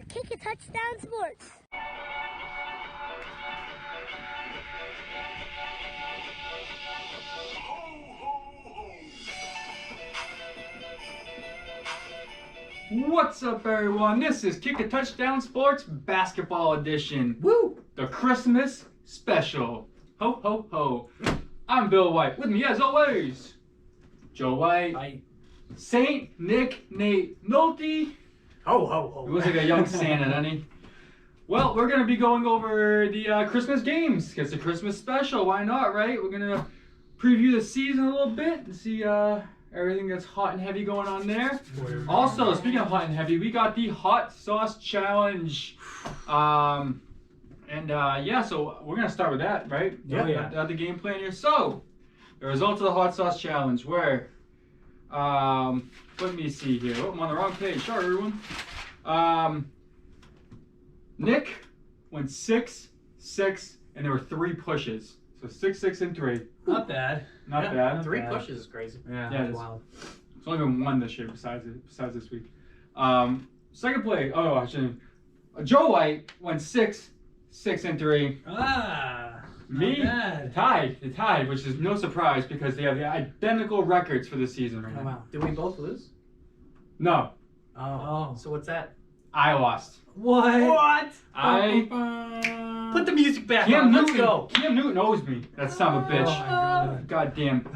Kick a Touchdown Sports. What's up, everyone? This is Kick a Touchdown Sports Basketball Edition. Woo! The Christmas Special. Ho, ho, ho. I'm Bill White. With me, as always, Joe White. Hi. Saint Nick Nate Nolte. Ho, ho, ho. He looks like a young Santa, doesn't he? Well, we're going to be going over the Christmas games. It's a Christmas special. Why not, right? We're going to preview the season a little bit and see everything that's hot and heavy going on there. Also, speaking of hot and heavy, we got the Hot Sauce Challenge. So we're going to start with that, right? Yeah. The game plan here. So, the results of the Hot Sauce Challenge were, let me see here. Oh, I'm on the wrong page. Sorry, everyone. Nick went 6-6, and there were 3 pushes. So 6-6 and 3. Not bad. Not bad. 3 pushes is crazy. Yeah, that's it's wild. It's only been 1 this year besides this week. Second play. Oh, I shouldn't. Joe White went 6-6 and 3. Me? Tied, which is no surprise because they have the identical records for the season right now. Wow. Did we both lose? No, Oh. So what's that? I lost. What? Put the music back on. Let's go. Cam Newton owes me. That son of a bitch. Oh my God damn.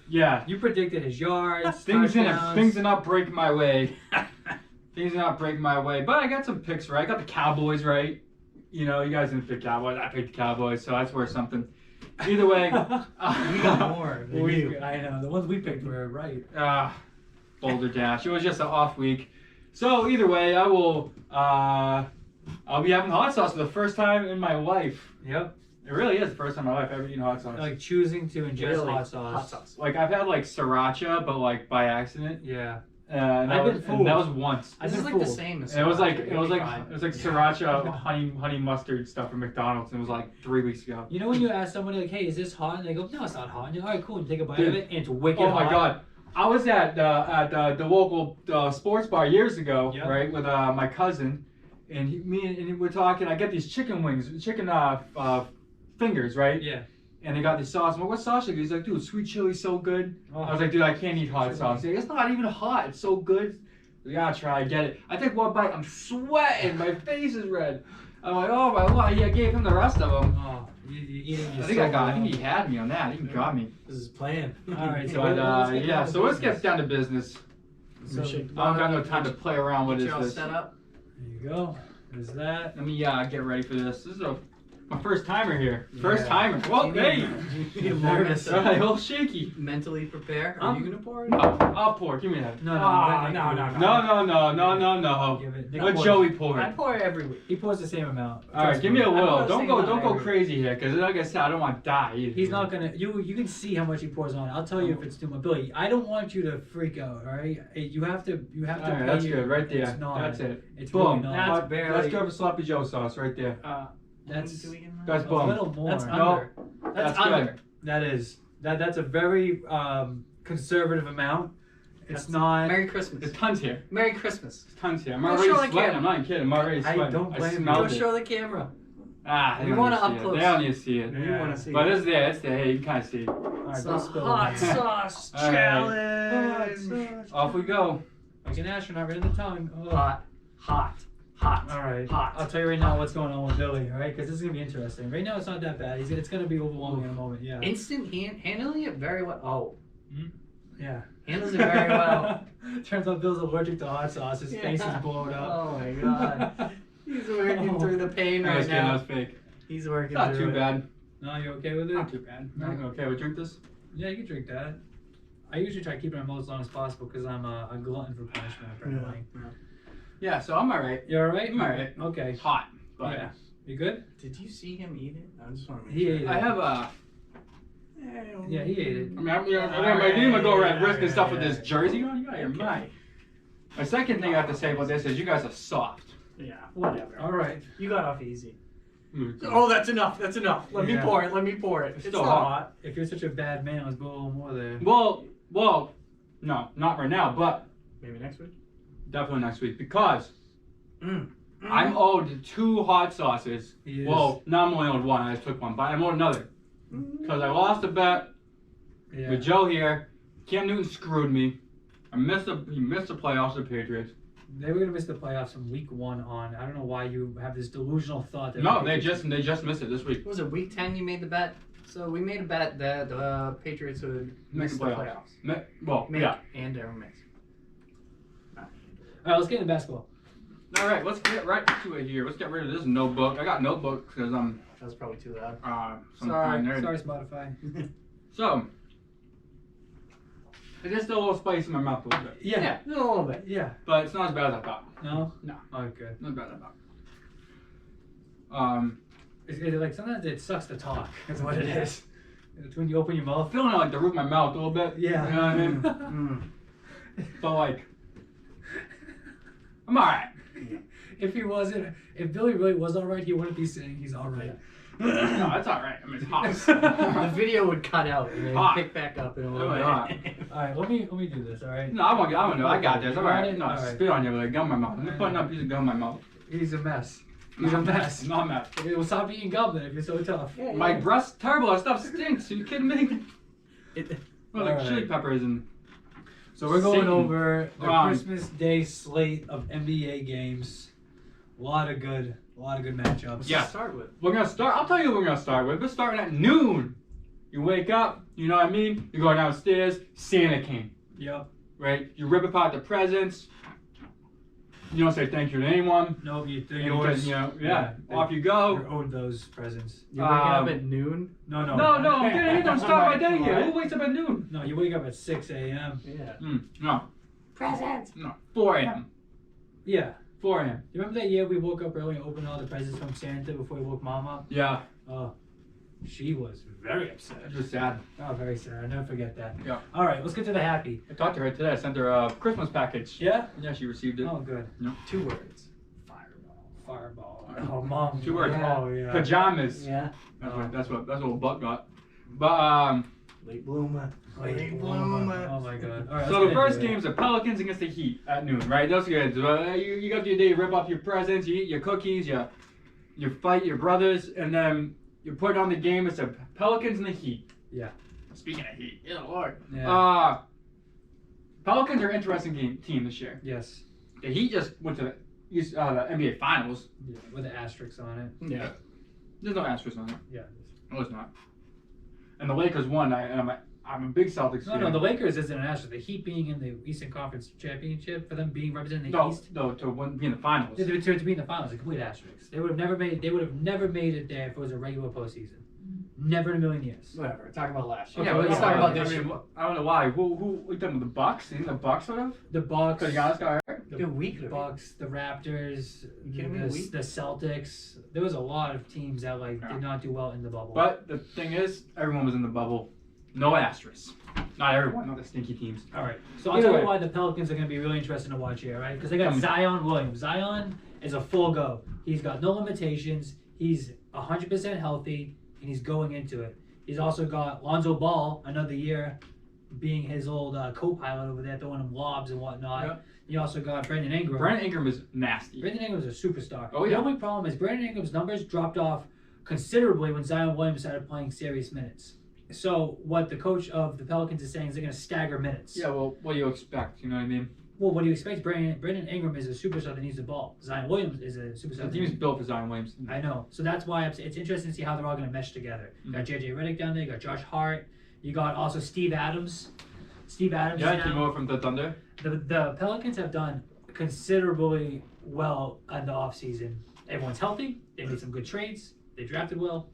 Yeah. You predicted his yards. Things did touchdowns. not break my way. Things did not break my way. But I got some picks right. I got the Cowboys right. You know, you guys didn't pick Cowboys. I picked the Cowboys, so that's worth something. Either way. We got more. I know. The ones we picked were right. Boulder Dash. It was just an off week. So either way, I'll be having hot sauce for the first time in my life. Yep. It really is the first time in my life I've ever eaten hot sauce. Like choosing to ingest Really? hot sauce. Hot sauce. Like I've had like sriracha, but like by accident. Yeah. And I've been fooled. that was once. This is like the same as And it was like sriracha. sriracha honey mustard stuff from McDonald's, and it was like 3 weeks ago. You know when you ask somebody like, "Hey, is this hot?" and they go, "No, it's not hot." And you're like, "All right, cool." And you take a bite of it, and it's wicked Oh hot. my god! I was at the local sports bar years ago, Yep. right, with my cousin, and me and we're talking. I get these chicken fingers, right? Yeah. And they got this sauce. I'm like, what sauce? He's like, dude, sweet chili's so good. Oh. I was like, dude, I can't eat hot sauce. He's like, it's not even hot. It's so good. You gotta try. Get it. I take one bite. I'm sweating. My face is red. I'm like, oh my god. Yeah, I gave him the rest of them. Oh, you eating I your think soul I think out. he had me on that. He got me. This is playing. All right, so But so let's get down to business. So, I don't got no time to play around with Get you all this. set up. there you go. There's that. Let me get ready for this. This is my first timer here. Yeah. First timer. Whoa, hey! You nervous? All right, all shaky. Mentally prepare. Are you gonna pour it? No, I'll pour. Give me that. No. No. Give it. Nick Let pours. Joey pour I it. pour it every week. He pours the same amount. All right, Trust give me a me. will. I'm Don't not go saying crazy here, because like I said, I don't want to die either. He's not gonna. You can see how much he pours on. I'll tell you if it's too much. Billy, I don't want you to freak out. All right, you have to. All right, pay that's your- good, right there. It's not. That's it. It's Boom. really not. That's barely- Let's go for sloppy Joe sauce right there. That's That's a boom. little more. That's No. under. That's under. good. That is that's a very conservative amount. It's not. Merry Christmas. There's tons here. Merry Christmas. There's tons here. I'm Go already show the sweating. camera. I'm not even kidding. I'm already I sweating. don't blame you. Go smelled it. show the camera. They We don't want need it to up see it. close. They don't need to see it. Yeah. We want to see But it. it's there. It's there. Hey, you can kind of see it. All right, It's don't a spill hot it. sauce All right. challenge. Off we go. Like an astronaut right in the tongue. Oh. Hot. All right. Hot. I'll tell you right now what's going on with Billy. All right, because this is gonna be interesting. Right now it's not that bad. It's gonna be overwhelming in a moment. Yeah. Instant handling it very well. Oh, Yeah. handles it very well. Turns out Bill's allergic to hot sauce. His face is blown up. Oh my god. He's working through the pain I was right kidding. That now. was fake. He's working Not through too it. bad. No, you okay with it? Not too bad. No. Okay, we drink this. Yeah, you can drink that. I usually try to keep it my mouth as long as possible because I'm a glutton for punishment. Apparently. Yeah, so I'm alright. You all right? I'm alright. Okay. It's hot, but Yeah. You good? Did you see him eat it? I just want to make He sure. ate it. I have Yeah, he ate it. I mean, I didn't even go around risking stuff with this jersey on. You got your mind. My second thing I have to say about this is you guys are soft. Yeah, whatever. All right. You got off easy. Mm. Oh, that's enough. That's enough. Let me Yeah. pour it. Let me pour it. It's still not hot. If you're such a bad man, let's put a little more there. Well, no, not right now, but Maybe next week. Definitely next week because I'm owed 2 hot sauces. He is. Well, now I'm only owed 1. I just took 1, but I'm owed another because I lost a bet Yeah. with Joe here. Cam Newton screwed me. He missed the playoffs with the Patriots. They were gonna miss the playoffs from week 1 on. I don't know why you have this delusional thought that. No, they just missed it this week. Was it week 10 you made the bet? So we made a bet that the Patriots would Make miss the the playoffs. playoffs. Well, yeah. And Darren miss. All right, let's get into basketball. All right, let's get right into it here. Let's get rid of this notebook. I got notebooks because I'm That was probably too loud. some Sorry, kind of nerd. sorry, Spotify. So, it is still a little spicy in my mouth a little bit, Yeah, a little bit. yeah. but it's not as bad as I thought. No. No. Okay. Not as bad as I thought. It's like sometimes it sucks to talk. That's what it is. It's when you open your mouth. Feeling like the roof of my mouth a little bit. Yeah. You know what I mean? But like, I'm alright. If Billy really was alright, he wouldn't be saying he's alright. No, it's alright. I mean, it's hot. The video would cut out and then Hot. pick back up in a Oh little my bit. God. Alright, let me do this. All right. No, I won't know. I got this. I'm Got alright. it? No, Alright. spit on you with a gun in my mouth. I'm putting up a piece of gum in my mouth. He's a mess. He's a mess. I'm not mad. Okay, well, stop eating gum then if you're so tough. My breath's terrible. That stuff stinks. Are you kidding me? Well, like Alright. chili peppers and. So we're going Satan. over the Um, Christmas Day slate of NBA games. A lot of good matchups. Yeah. Start with. We're gonna start. I'll tell you what we're gonna start with. We're starting at noon. You wake up. You know what I mean. You go downstairs. Santa came. Yep. Right. You rip apart the presents. You don't say thank you to anyone. No, you And yours. you know, yeah. Off you go. You're owed those presents. You're waking up Um, at noon? No. No, I'm kidding. You don't start my day here. Who wakes up at noon? No, you wake up at 6 a.m. Yeah. No. Presents. No. 4 a.m. Yeah. 4 a.m. You remember that year we woke up early and opened all the presents from Santa before we woke Mom up? Yeah. Oh, she was very upset. It's just sad. Oh, very sad. I'll never forget that. Yeah. All right, let's get to the happy. I talked to her today. I sent her a Christmas package. Yeah? Yeah, she received it. Oh, good. 2 words. Fireball. Fireball. Oh, Mom. 2 words. Oh, yeah. Pajamas. Yeah. That's what Buck got. But Late bloomer. Late bloomer. Oh, my God. All right, so the first game's the Pelicans against the Heat at noon, right? That's good. You got your day, you rip off your presents, you eat your cookies, you fight your brothers, and then you put on the game. It's the Pelicans and the Heat. Yeah. Speaking of Heat, yeah, Lord. Yeah. Pelicans are an interesting team this year. Yes. The Heat just went to the NBA Finals. Yeah, with the asterisks on it. Yeah. There's no asterisk on it. Yeah. No, it's not. And the Lakers won. I'm a big Celtics fan. No, the Lakers isn't an asterisk. The Heat being in the Eastern Conference Championship, for them being representing the No, East. no, to be in the finals. To be in the finals, a complete asterisk. They would have never made it there if it was a regular postseason. Never in a million years. Whatever. Talk about last year. Okay, Yeah, well, let's yeah, talk about I this mean, year. I don't know why. Who we talking about the Bucks? You think the Bucks would have? The Bucks, Because Giannis got hurt. Good week. the Bucks, the Raptors, You kidding me? the Celtics. There was a lot of teams that Yeah. did not do well in the bubble. But the thing is, everyone was in the bubble. No asterisks. Not everyone. Not the stinky teams. all right, so I'll Either tell way. you why the Pelicans are going to be really interesting to watch here, right? Because they got Come. Zion Williams. Zion is a full go. He's got no limitations. He's 100% healthy, and he's going into it. He's also got Lonzo Ball another year, being his old co-pilot over there, throwing him lobs and whatnot. Yep. You also got Brandon Ingram. Brandon Ingram is nasty. Brandon Ingram's a superstar. Oh, yeah. The only problem is Brandon Ingram's numbers dropped off considerably when Zion Williams started playing serious minutes. So what the coach of the Pelicans is saying is they're going to stagger minutes. Yeah, well, what do you expect? You know what I mean? Well, what do you expect? Brandon Ingram is a superstar that needs the ball. Zion Williams is a superstar. The team is built for Zion Williams. I know. So that's why it's interesting to see how they're all going to mesh together. You got JJ Redick down there. You got Josh Hart. You got also Steve Adams. Steve Adams. Yeah, is came now, over from the Thunder. the Pelicans have done considerably well in the offseason. Everyone's healthy. They made some good trades. They drafted well.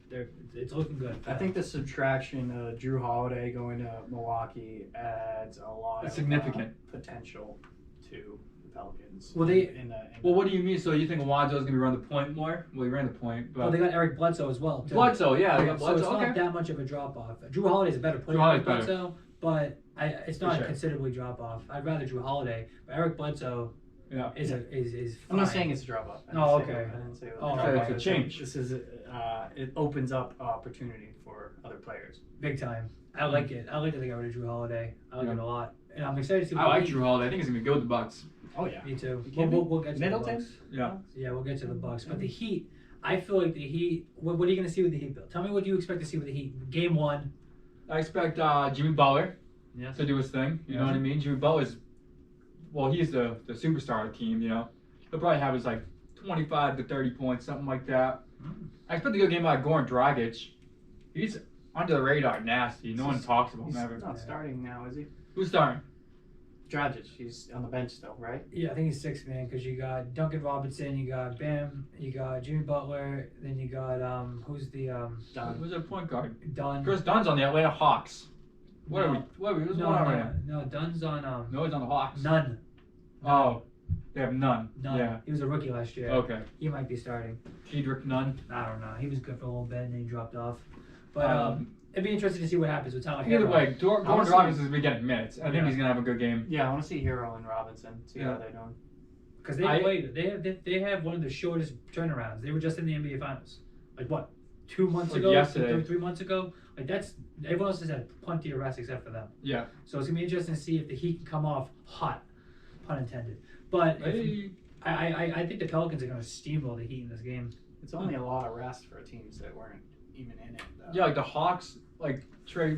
It's looking good. I think the subtraction of Drew Holiday going to Milwaukee adds a lot It's of significant. Potential to the Pelicans. Well, they- Well, what do you mean? So you think Lonzo's gonna be run the point more? Well, he ran the point, but Well, they got Eric Bledsoe as well. Too. Bledsoe, yeah, they got So Bledsoe. it's not Okay. that much of a drop off. Drew Holiday's a better player Drew than Holiday's Bledsoe, but it's not sure. considerably drop off. I'd rather Drew Holiday, but Eric Bledsoe Yeah. is I'm not fine. saying it's a drop off. Oh, okay. I didn't say it was Oh, a drop okay. off. It's a change. This is it opens up opportunity for other players. big time. I like it. I like that they got rid of Drew Holiday. I like Yeah. it a lot. And I'm excited to see. I like Drew Holiday. I think he's gonna be good with the Bucks. Oh yeah. Me too. You kidding me? We'll get to Middleton? the Bucks. Yeah. Yeah, we'll get to the Bucks. But the Heat, I feel like the Heat. What are you gonna see with the Heat, Bill? Tell me what you expect to see with the Heat. Game 1. I expect Jimmy Butler Yes. to do his thing. You know what I mean? Jimmy Butler's, well, he's the superstar of the team. You know, he'll probably have his like 25 to 30 points, something like that. I expect a good game out of Goran Dragic. He's under the radar, nasty. No one talks about him He's ever. not starting now, is he? Who's starting? Dragic, he's on the bench still, right? Yeah, I think he's 6 man because you got Duncan Robinson, you got Bam, you got Jimmy Butler, then you got who's the Dunn. Who's their point guard? Dunn. Chris Dunn's on the Atlanta Hawks. What are we? No. What's No, going on right now? no, Dunn's on No, he's on the Hawks. none. Oh, they have none. None. Yeah. He was a rookie last year. Okay. He might be starting. Kedrick Nunn. I don't know. He was good for a little bit and then he dropped off. But it'd be interesting to see what happens with Tyler Either Hero. way, Goran Honestly- Dragic is gonna be getting minutes. I think Yeah. he's gonna have a good game. Yeah, I want to see Hero and Robinson. See Yeah. how they're doing. Because they played. They have one of the shortest turnarounds. They were just in the NBA Finals. Like what? 2 months Like ago? yesterday. 3 months ago? Like that's everyone else has had plenty of rest except for them. Yeah. So it's gonna be interesting to see if the Heat can come off hot, pun intended. But Hey. I think the Pelicans are gonna steamroll the Heat in this game. It's only a lot of rest for teams that weren't even in it, though. Yeah, like the Hawks, like Trey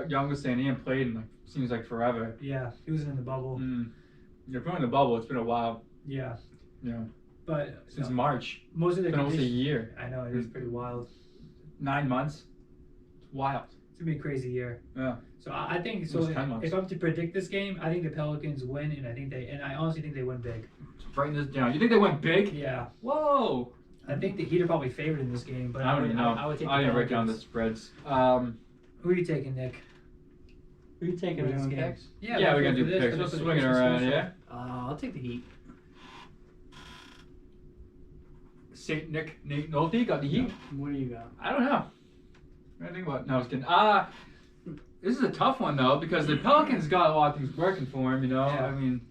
Young was saying, he ain't played in like seems like forever. Yeah, he wasn't in the bubble. Yeah, if you're in the bubble, it's been a while. Yeah, Yeah. but Since March. most of the It's been almost a conditions- year. I know it is pretty wild. 9 months. It's wild. It's gonna be a crazy year. Yeah. So I think so. Almost 10 months. If I'm to predict this game, I think the Pelicans win, and I honestly think they win big. Writing this down. You think they went big? Yeah, Whoa. I think the Heat are probably favored in this game, but I don't even know. I would take. I the didn't write down the Pelicans. spreads. Who are you taking, Nick? Who are you taking We're in this doing game? picks? Yeah, we're gonna do picks. We're swinging around, yeah. I'll take the Heat. Saint Nate Nolte got the Heat. What do you got? I don't know. I think about. No, I was kidding. This is a tough one though because the Pelicans got a lot of things working for him. You know, Yeah. I mean,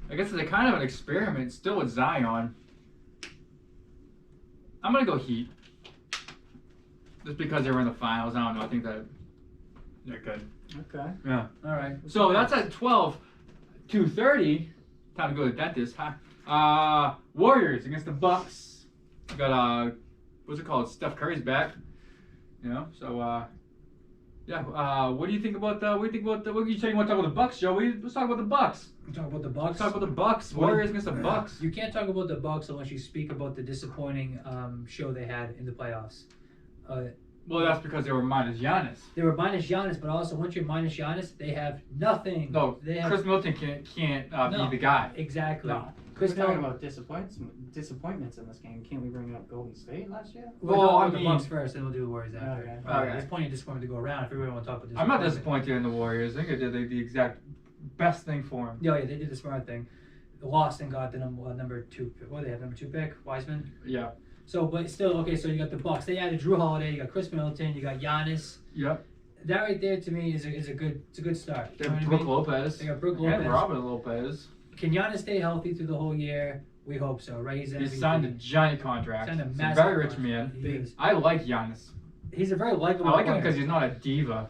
I guess it's a kind of an experiment still with Zion. I'm gonna go Heat. Just because they were in the finals, I don't know. I think that they're good. Okay. Yeah. All right. So that's at 12, 2:30. Time to go to the dentist. Huh? Warriors against the Bucks. We got what's it called? Steph Curry's back. You know, so yeah. What do you think about the? What do you think about the? What you saying? You want to talk about the Bucks, Joey? Let's talk about the Bucks. You talk about the Bucks. Let's talk about the Bucks. Warriors against the Bucks. You can't talk about the Bucks unless you speak about the disappointing show they had in the playoffs. Well, that's because they were minus Giannis. They were minus Giannis, but also once you're minus Giannis, they have nothing. No, they have Chris Middleton can't No. be the guy. exactly. No. Chris We're talking Middleton. about disappointments in this game. Can't we bring up Golden State last year? We'll Well, talk I about the mean- Bucks first, then we'll do the Warriors after. Okay. Okay. There's plenty of disappointment to go around. If everyone want to talk about this, I'm not disappointed in the Warriors. I think they did the exact best thing for him. Yeah, they did the smart thing. They lost and got the number 2. What they have number 2 pick, Wiseman. Yeah. So, but still, okay. So you got the Bucks. They added Drew Holiday. You got Chris Middleton. You got Giannis. Yep. That right there to me is a good start. They You know have what I Brook mean? Lopez. They got Brook And Lopez. Robin Lopez. Can Giannis stay healthy through the whole year? We hope so, right? He's He MVP. signed a giant contract. Signed a He's a massive very rich contract. man. He is. I like Giannis. He's a very likable I like him player. because he's not a diva.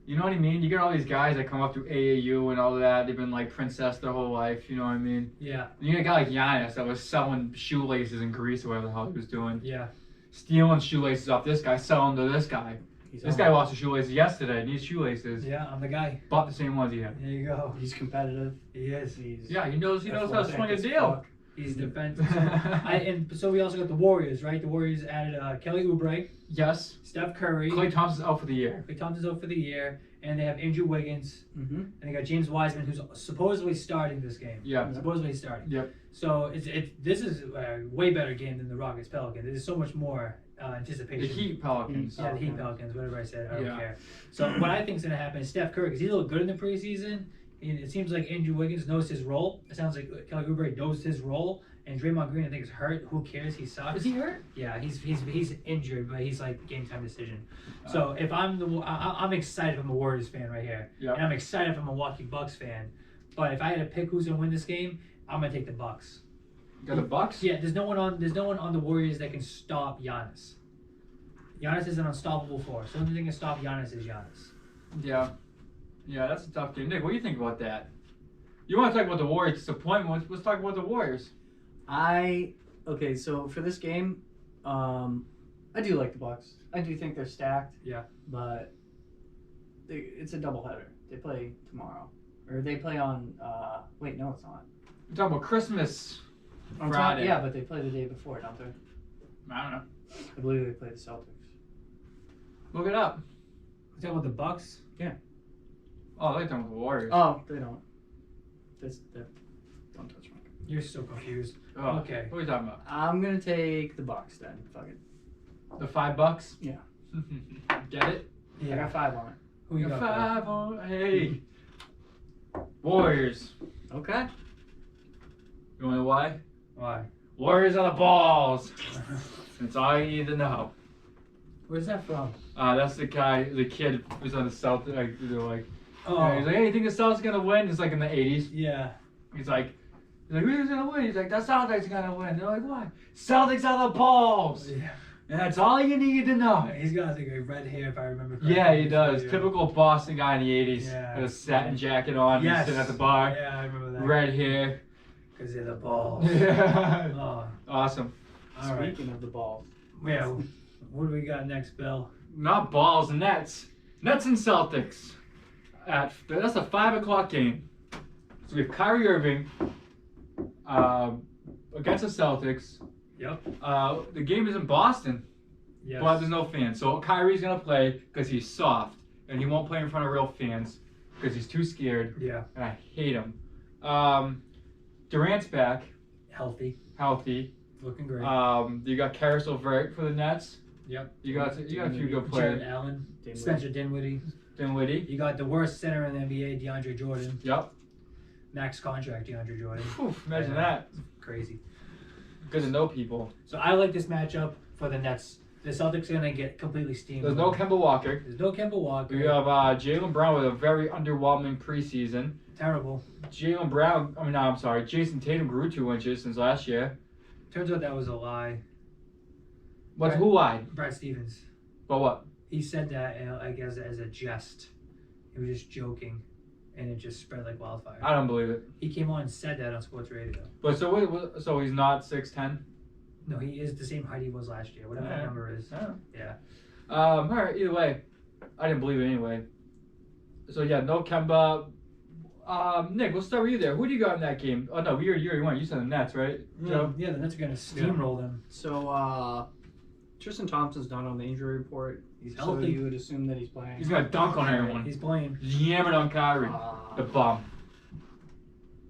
You know what I mean? You get all these guys that come up through AAU and all that. They've been like princess their whole life. You know what I mean? Yeah, You get a guy like Giannis that was selling shoelaces in Greece or whatever the hell he was doing. yeah. Stealing shoelaces off this guy, selling to this guy. He's This on. guy lost his shoelaces yesterday. Needs shoelaces. Yeah, I'm the guy. Bought the same ones he had. There you go. He's competitive. He is. He's Yeah, he knows how to athletic swing a as deal. fuck. He's defensive. And so we also got the Warriors, right? The Warriors added Kelly Oubre, Yes. Steph Curry, Klay Thompson's out for the year. Klay Thompson's out for the year, and they have Andrew Wiggins, Mm-hmm. and they got James Wiseman, who's supposedly starting this game. Yeah. Supposedly starting. Yep. So this is a way better game than the Rockets Pelicans. There's so much more anticipation. The Heat Pelicans. Yeah, the Heat Pelicans, whatever I said, I don't Yeah. care. So what I think is going to happen is Steph Curry, because he looked good in the preseason, and it seems like Andrew Wiggins knows his role. It sounds like Kelly Oubre knows his role, and Draymond Green I think is hurt. Who cares? He sucks. Is he hurt? Yeah, he's injured, but he's like game time decision. So if I'm excited if I'm a Warriors fan right here, Yep. and I'm excited if I'm a Milwaukee Bucks fan. But if I had to pick who's gonna win this game, I'm gonna take the Bucks. You got the Bucks? Yeah, there's no one on the Warriors that can stop Giannis. Giannis is an unstoppable force. The only thing that can stop Giannis is Giannis. Yeah. Yeah, that's a tough game. Nick, what do you think about that? You want to talk about the Warriors' disappointment? Let's talk about the Warriors. Okay, so for this game, I do like the Bucks. I do think they're stacked. Yeah. But it's a doubleheader. They play tomorrow, or they play on. Wait, no, it's not. We're talking about Christmas On Friday. yeah, but they play the day before, don't they? I don't know. I believe they play the Celtics. Look it up. You talking about the Bucks? Oh, they're talking about the Warriors. Oh, they don't. Don't touch me. You're so confused. Oh, Okay. What are you talking about? I'm gonna take the Bucks then. Fuck it. The $5? Yeah. Get it? I got 5 on it. Who you Got got? 5 on. Hey. Warriors. Okay. You want to know why? Why? Warriors on the balls. That's all you need to know. Where's that from? That's the kid who's on the Celtics. They're like, Oh. he's like, hey, you think the Celtics gonna win? It's like in the 80s. Yeah. He's like, who's gonna win? He's like, the Celtics gonna win. They're like, why? Celtics on the balls. Yeah. And that's all you need to know. He's got like a red hair if I remember correctly. Yeah, he does. Typical Boston guy in the 80s. Yeah. With a satin jacket on. Yes. He's sitting at the bar. Yeah, I remember that. Red hair. Because they're the balls. Yeah. Oh. Awesome. All right. Speaking of the balls. Yeah. What do we got next, Bill? Not balls, Nets. Nets and Celtics. That's a 5 o'clock game. So we have Kyrie Irving against the Celtics. Yep. The game is in Boston, Yes. but there's no fans. So Kyrie's going to play because he's soft. And he won't play in front of real fans because he's too scared. Yeah. And I hate him. Durant's back, Healthy. healthy. Looking great. You got Carousel Vert for the Nets. Yep. You got a few good Jared players. Allen. Dinwiddie. Spencer Dinwiddie. Dinwiddie. You got the worst center in the NBA, DeAndre Jordan. Yep. Max contract, DeAndre Jordan. Whew, imagine Yeah. that. Crazy. Good to know people. So I like this matchup for the Nets. The Celtics are going to get completely steamed. There's no Kemba Walker. There's no Kemba Walker. We have Jaylen Brown with a very underwhelming preseason. Terrible. Jason Tatum grew 2 inches since last year. Turns out that was a lie. Who lied? Brad Stevens. But what? He said that, I guess, as a jest. He was just joking, and it just spread like wildfire. I don't believe it. He came on and said that on sports radio. But so he's not 6'10"? No, he is the same height he was last year, whatever that number is. Oh. Yeah. All right. Either way, I didn't believe it anyway. So yeah, no Kemba. Nick, we'll start with you there. Who do you got in that game? Oh no, you already won. You said the Nets, right? Joe? Yeah, the Nets are going to steamroll them. So, Tristan Thompson's not on the injury report. He's So healthy. you would assume that he's playing. He's gonna dunk on everyone. He's playing. Yamming on Kyrie. The bum.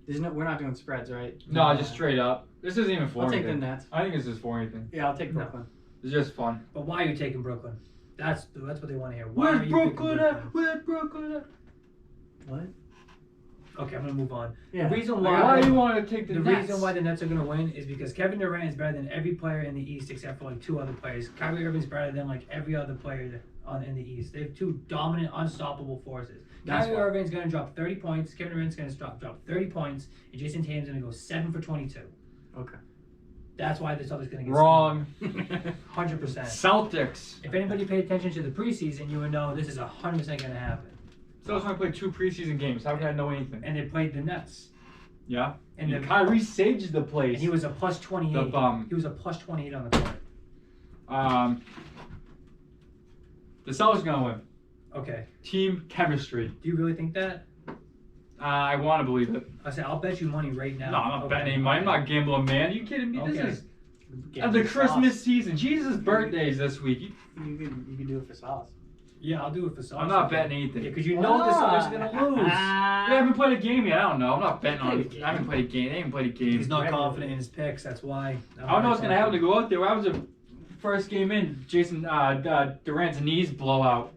We're not doing spreads, right? No, just straight up. This isn't even for I'll take the anything. Nets. I think this is for anything. Yeah, I'll take No. Brooklyn. It's just fun. But why are you taking Brooklyn? That's what they want to hear. Why are you picking Brooklyn? Where's Brooklyn at? What? Okay, I'm gonna move on. Yeah. The reason Why why do you want to take the the Nets? reason why the Nets are gonna win is because Kevin Durant is better than every player in the East except for like 2 other players. Kyrie Irving is better than like every other player in the East. They have 2 dominant, unstoppable forces. That's Kyrie why. Irving's gonna drop 30 points. Kevin Durant's gonna drop 30 points, and Jason Tatum's gonna go 7 for 22. Okay. That's why the Celtics gonna get Wrong. 100%. Celtics. If anybody paid attention to the preseason, you would know this is 100% gonna happen. Celtics only played 2 preseason games. How can I know anything? And they played the Nets. Yeah. And And the- Kyrie saged the place. And he was a plus 28. The bum. He was a plus 28 on the court. The Celtics gonna win. Okay. Team chemistry. Do you really think that? I want to believe it. I said I'll bet you money right now. No, I'm not betting any money. I'm not gambling, man. Are you kidding me? Okay. This is the Christmas season. Jesus' birthday is this week. You can do it for sauce. Yeah, I'll do it for sauce. I'm not betting anything. Yeah, because you know the Celtics are gonna lose. They haven't played a game yet. I don't know. I'm not betting on it. I haven't played a game. They haven't played a game. He's not confident in his picks. That's why. I don't know what's gonna happen to go out there. What happens if first game in, Jason Durant's knees blow out?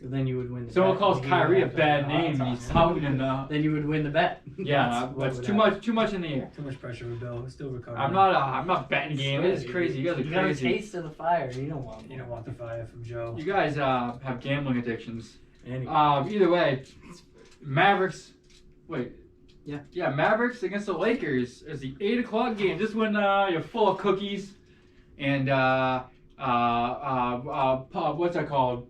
Then you would win the Someone bet. calls You Kyrie a would have bad to- name. And he's pouting in the. Then you would win the bet. Yeah, what it's would too much in the air. Too much pressure with Bill. Still recovering. I'm not betting game. It is crazy. You guys You are got a crazy. taste of the fire. You don't want. You don't want the fire from Joe. You guys have gambling addictions. Anyway. Either way, Mavericks. Wait. Yeah. Yeah, Mavericks against the Lakers is the 8 o'clock game. This one you're full of cookies and what's that called?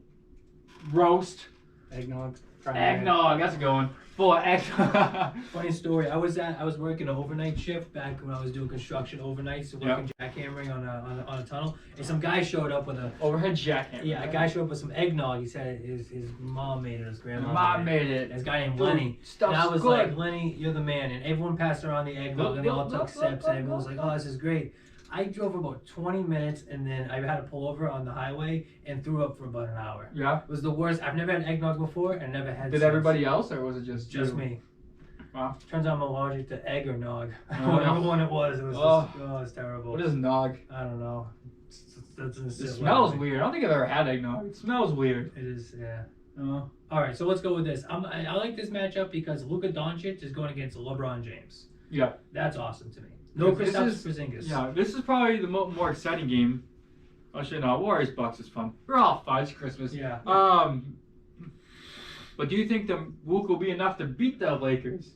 Roast. Eggnog. Eggnog, that's a good one. Full of eggnog. Funny story. I was working an overnight shift back when I was doing construction overnights, working jackhammering on a tunnel, and some guy showed up with a overhead jackhammer. Yeah, a guy showed up with some eggnog. He said his mom made it, his grandma. Mom made it. This guy named Lenny. Stuff's And I was good. like, Lenny, you're the man. And everyone passed around the eggnog, and they all took sips, and everyone was like, oh, this is great. I drove for about 20 minutes, and then I had to pull over on the highway and threw up for about an hour. Yeah. It was the worst. I've never had eggnog before, and never had. Did everybody else, or was it just you? me? Wow. Turns out I'm allergic to egg or nog. Oh. Whatever one it was, it's terrible. What is nog? I don't know. It smells weird. I don't think I've ever had eggnog. It smells weird. It is, yeah. Oh. All right, so let's go with this. I like this matchup because Luka Doncic is going against LeBron James. Yeah. That's awesome to me. No Kristaps Porzingis. Yeah, this is probably the more exciting game. Actually, no, Warriors Bucks is fun. We're all fun. It's Christmas. Yeah. But do you think the Luka will be enough to beat the Lakers?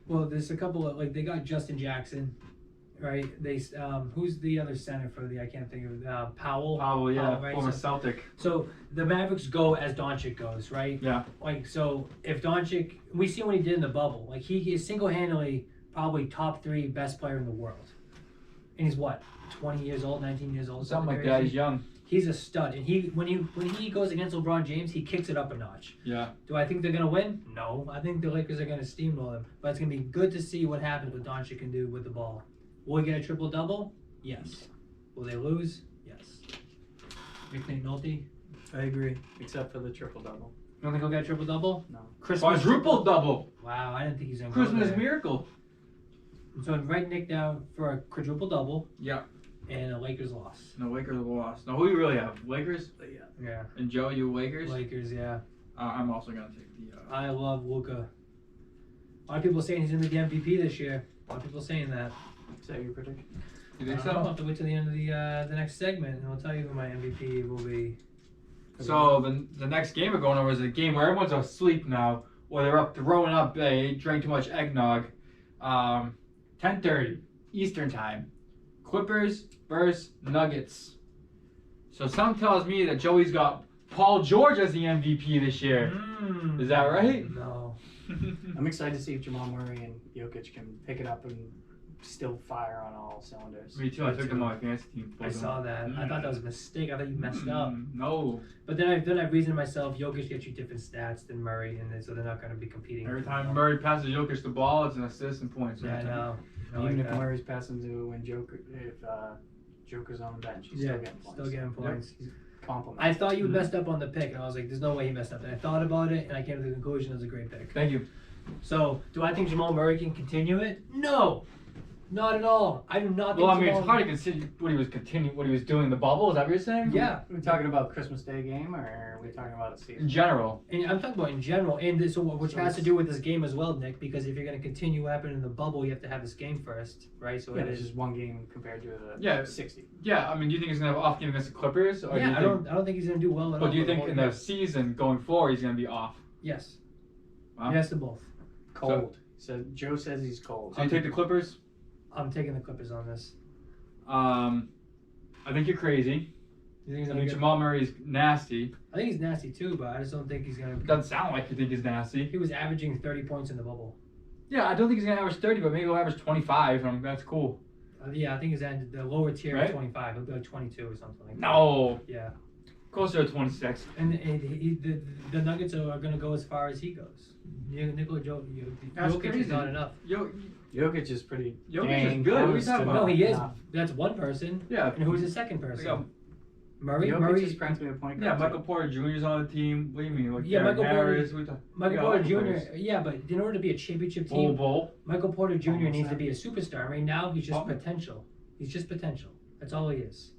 Well, there's a couple of they got Justin Jackson, right? They who's the other center for I can't think of Powell. Powell, yeah, right? former Celtic. So the Mavericks go as Doncic goes, right? Yeah. So if Doncic, we see what he did in the bubble. He is single-handedly probably top 3 best player in the world, and he's what, 20 years old, 19 years old, something like that. He's young. He's a stud, and when he goes against LeBron James, he kicks it up a notch. Yeah. Do I think they're gonna win? No, I think the Lakers are gonna steamroll them. But it's gonna be good to see what happens, what Doncic can do with the ball. Will he get a triple double? Yes. Will they lose? Yes. Nick Nolte? I agree, except for the triple double. You don't think he'll get a triple double? No. Quadruple double. Wow, I didn't think he's gonna Christmas go there. miracle. So write Nick down for a quadruple double. Yeah. And a Lakers loss. No, Lakers lost. No, who do you really have? Lakers? Yeah. And Joe, you Lakers? Lakers, yeah. I'm also going to take the... I love Luka. A lot of people saying he's going to be the MVP this year. A lot of people saying that. Is that your prediction? You think I'll so? have to wait till the end of the next segment, and I'll tell you who my MVP will be. So the next game we're going over is a game where everyone's asleep now, or they're up throwing up. They drank too much eggnog. 10:30 Eastern time. Clippers versus Nuggets. So some tells me that Joey's got Paul George as the MVP this year. Is that right? No. I'm excited to see if Jamal Murray and Jokic can pick it up and still fire on all cylinders. Me too. I took them on my fantasy team. I saw that. I thought that was a mistake. I thought you messed up. No. But then I've reasoned myself. Jokic gets you different stats than Murray, and so they're not going to be competing. Every time Murray passes Jokic the ball, it's an assist and points. Yeah, I know. Even if Murray's passing to when Joker's on the bench, he's still getting points. Still getting points. He's complimented. I thought you messed up on the pick, and I was like, "There's no way he messed up." And I thought about it, and I came to the conclusion it was a great pick. Thank you. So, do I think Jamal Murray can continue it? No, not at all. I do not. Well, think I mean, Jamal it's hard to consider what he was doing in the bubble. Is that what you're saying? Yeah. Are we talking about Christmas Day game, or are we talking about a season? In general. And I'm talking about in general, and this, which has to do with this game as well, Nick. Because if you're going to continue what happened in the bubble, you have to have this game first, right? So Yeah, it this is. is one game compared to the 60. Yeah, I mean, do you think he's gonna have an off game against the Clippers? Or Yeah, do I you think, don't think he's going to do well at all. But do you for the think whole in the year. season going forward he's gonna be off? Yes. Wow. Yes to both. Cold. So Joe says he's cold. So you take the Clippers? I'm taking the Clippers on this. I think you're crazy. You think he's I gonna think get, Jamal Murray's nasty. I think he's nasty too, but I just don't think he's going to. Doesn't sound like you think he's nasty. He was averaging 30 points in the bubble. Yeah, I don't think he's gonna average 30, but maybe he'll average 25. That's cool. Yeah, I think he's at the lower tier Right? of 25. He'll go 22 or something like that. No, Yeah. closer to 26. And the Nuggets are going to go as far as he goes. Nikola That's Jokic crazy. is not enough. Jokic is pretty. Jokic dang is good. What are you close talking to about? No, he is. enough. That's one person. Yeah. And who's the second person? got- Murray. Jokic Murray. is practically a point Yeah, guard. Michael Porter Jr. is on the team. What do you mean? Like Yeah, Derek Michael Porter- Harris, Michael got Porter all the Jr. players. Yeah, but in order to be a championship Bol team, Bol. Michael Porter Jr. Almost needs to that. be a superstar. Right now, he's just Oh. potential. He's just potential. That's all he is.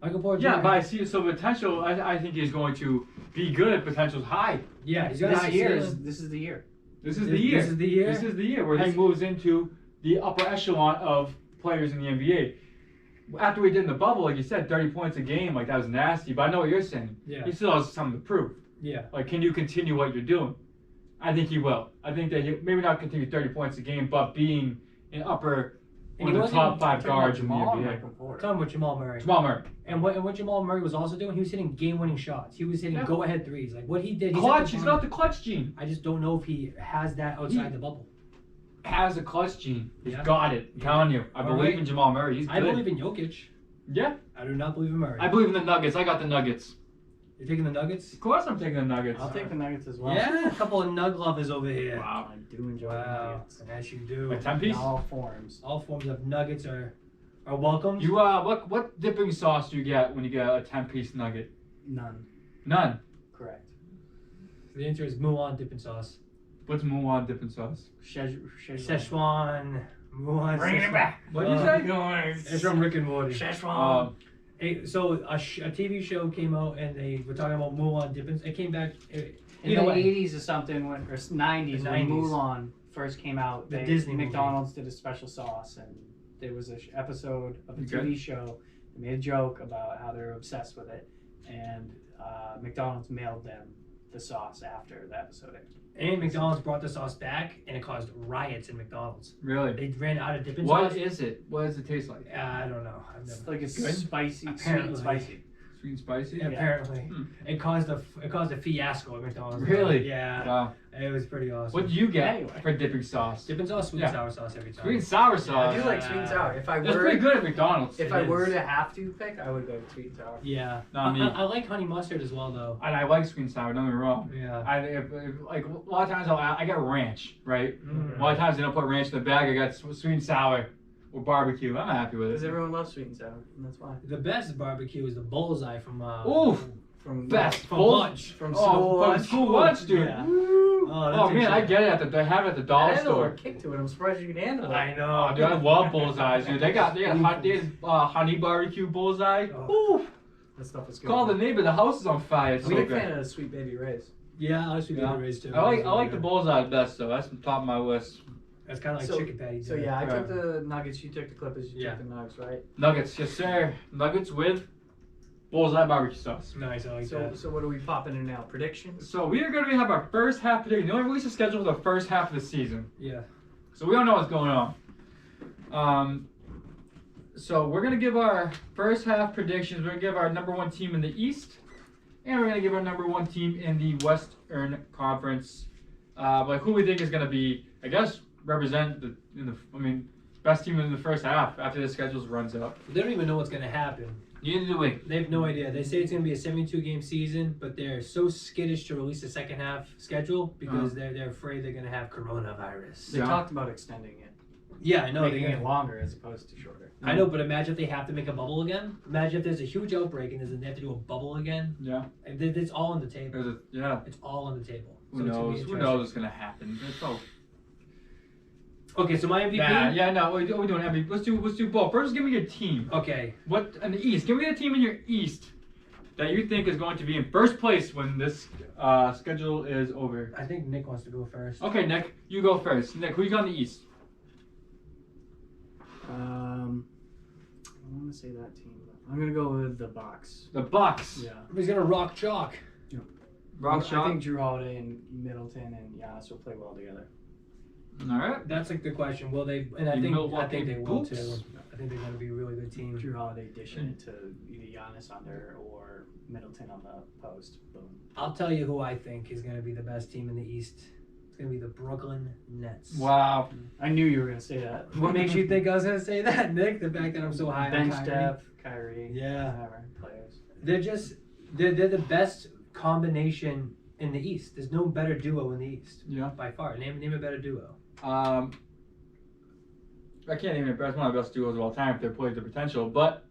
Michael Porter Yeah, Jr. but I see so potential. I think he's going to be good at potential's high. Yeah, he's got a high ceiling. This is the year. This is the year. This is the year. This is the year where he moves into the upper echelon of players in the NBA. After we did in the bubble, like you said, 30 points a game, like that was nasty. But I know what you're saying. Yeah. He still has something to prove. Yeah. Like, can you continue what you're doing? I think he will. I think that he maybe not continue 30 points a game, but being an upper And one he of the top wasn't 5 guards in the Jamal or NBA. Michael Porter? talking about Jamal Murray. Jamal Murray. And what Jamal Murray was also doing, he was hitting game-winning shots. He was hitting Yeah. go-ahead threes. Like what he did. Clutch. He's got the clutch gene. I just don't know if he has that outside the bubble. Has a clutch gene. He's Yeah. got it. I'm telling you. I believe in Jamal Murray. He's good. I believe in Jokic. Yeah. I do not believe in Murray. I believe in the Nuggets. I got the Nuggets. You're taking the Nuggets? Of course I'm taking the Nuggets. I'll take the Nuggets as well. Yeah, a couple of Nug lovers over here. Wow. I do enjoy the Wow. Nuggets. Yes, you do. A 10-piece? In all forms. All forms of nuggets are welcomed. You what dipping sauce do you get when you get a 10-piece nugget? None. None. Correct. The answer is Mulan dipping sauce. What's Mulan dipping sauce? Szechuan. Mulan. Bringing it Szechuan. back. What did you say? It's from Rick and Morty. Szechuan. Hey, so a TV show came out and they were talking about Mulan dipping. It came back. In Either the way. 80s or something, or 90s, The when 90s. Mulan first came out, The Disney movie. McDonald's did a special sauce, and there was an episode of a Okay. TV show. They made a joke about how they were obsessed with it, and McDonald's mailed them the sauce after the episode aired. And McDonald's brought the sauce back, and it caused riots in McDonald's. Really? They ran out of dipping What sauce. is it? What does it taste like? I don't know. I've It's never. like it's Good? spicy, sweet Apparently. and spicy. Sweet and spicy? Apparently, Hmm. it caused a fiasco at McDonald's. Really? Yeah. Wow. It was pretty awesome. What do you get Anyway. for dipping sauce? Dipping sauce, sweet Yeah. and sour sauce every time. Sweet and sour I sauce. do like sweet and sour. If I That's were, pretty good at McDonald's. if It I is. were to have to pick, I would go sweet and sour. Yeah. Not me. I like honey mustard as well, though. And I like sweet and sour, don't get me wrong. Yeah. If like a lot of times I get ranch, right? Mm. A lot of times they don't put ranch in the bag. I got sweet and sour or barbecue. I'm happy with Because it. everyone loves sweet and sour, and that's why. The best barbecue is the bullseye from. Oof. From Best. From Bull- lunch. From Oh, school from lunch. school lunch, dude. Yeah. Woo. Oh, that's Oh man, I interesting. get it. They have it at the dollar I had a little store. kick to it. I'm surprised you could handle it. I know. Oh, dude, I love bullseyes, dude. They got honey barbecue bullseye. Oh. Ooh. That stuff is good. Call the neighbor. The house is on fire. It's I'm so a big good. fan of the Sweet Baby Ray's. Yeah, I like sweet Yeah. potato rays too. I like the bullseye best though. That's the top of my list. That's kind of like So- chicken patty. So too. yeah, I Yeah. took the Nuggets. You took the Clippers. You Yeah. took the Nuggets, right? Nuggets, yes sir. Nuggets with bullseye barbecue sauce. Nice, I like So that. so what are we popping in now? Predictions? So we are going to have our first half prediction. The only release is scheduled for the first half of the season. Yeah. So we don't know what's going on. So we're going to give our first half predictions. We're going to give our number 1 team in the East, and we're going to give our number 1 team in the Western Conference. Like who we think is going to be, I guess, represent best team in the first half after the schedules runs up. They don't even know what's gonna happen. Neither do we. They have no idea. They say it's gonna be a 72-game season, but they're so skittish to release the second half schedule because they're afraid they're gonna have coronavirus. They Yeah. talked about extending it, Yeah, I know. making They're it gonna, longer as opposed to shorter. I know, but imagine if they have to make a bubble again. Imagine if there's a huge outbreak and they have to do a bubble again. Yeah. And it's all on the table. Yeah. It's all on the table. Who So it's gonna be knows? Who interesting. knows what's going to happen? It's so. Okay, so my MVP. No. We're doing MVP. Let's do both. First, give me your team. Okay. What in the East? Give me a team in your East that you think is going to be in first place when this schedule is over. I think Nick wants to go first. Okay, Nick, you go first. Nick, who you got in the East? I want to say that team. But I'm gonna go with the Bucks. The Bucks. Yeah. He's gonna rock chalk. Rock I shot. think Drew Holiday and Middleton and Giannis will play well together. All right. That's like the question. Will they? And I The think Milwaukee they will Bucks. too. I think they're gonna be a really good team. Drew Holiday dishing it to either Giannis under or Middleton on the post. Boom. I'll tell you who I think is gonna be the best team in the East. It's gonna be the Brooklyn Nets. Wow. I knew you were gonna say that. What makes you think I was gonna say that, Nick? The fact that I'm so high on bench Kyrie? depth, Kyrie, Yeah. whatever players. They're the best combination in the East. There's no better duo in the East Yeah. by far. Name a better duo. I can't even impress one of the best duos of all time if they're played to potential, but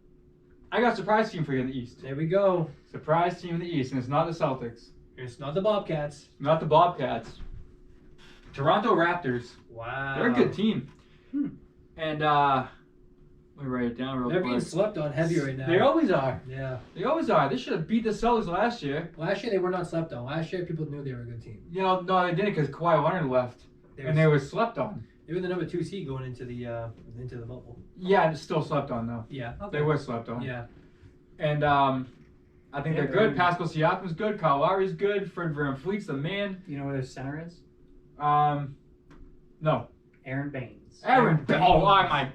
I got a surprise team for you in the East. There we go. Surprise team in the East, and it's not the Celtics, It's not the Bobcats. not the Bobcats. Toronto Raptors. Wow. They're a good team. Hmm. And let me write it down real They're quick. being slept on heavy right now. They always are. Yeah. They always are. They should have beat the Celtics last year. Last year they were not slept on. Last year people knew they were a good team. You know, no, they didn't because Kawhi Leonard left, and they were slept on. They were the number 2 seed going into the bubble. Yeah, it's still slept on though. Yeah. They were slept on. Yeah. And I think Yeah, they're good. they're- Pascal Siakam's good. Kyle Lowry's good. Fred VanVleet's the man. You know where their center is? No. Aaron Baines. Aaron. Oh, my.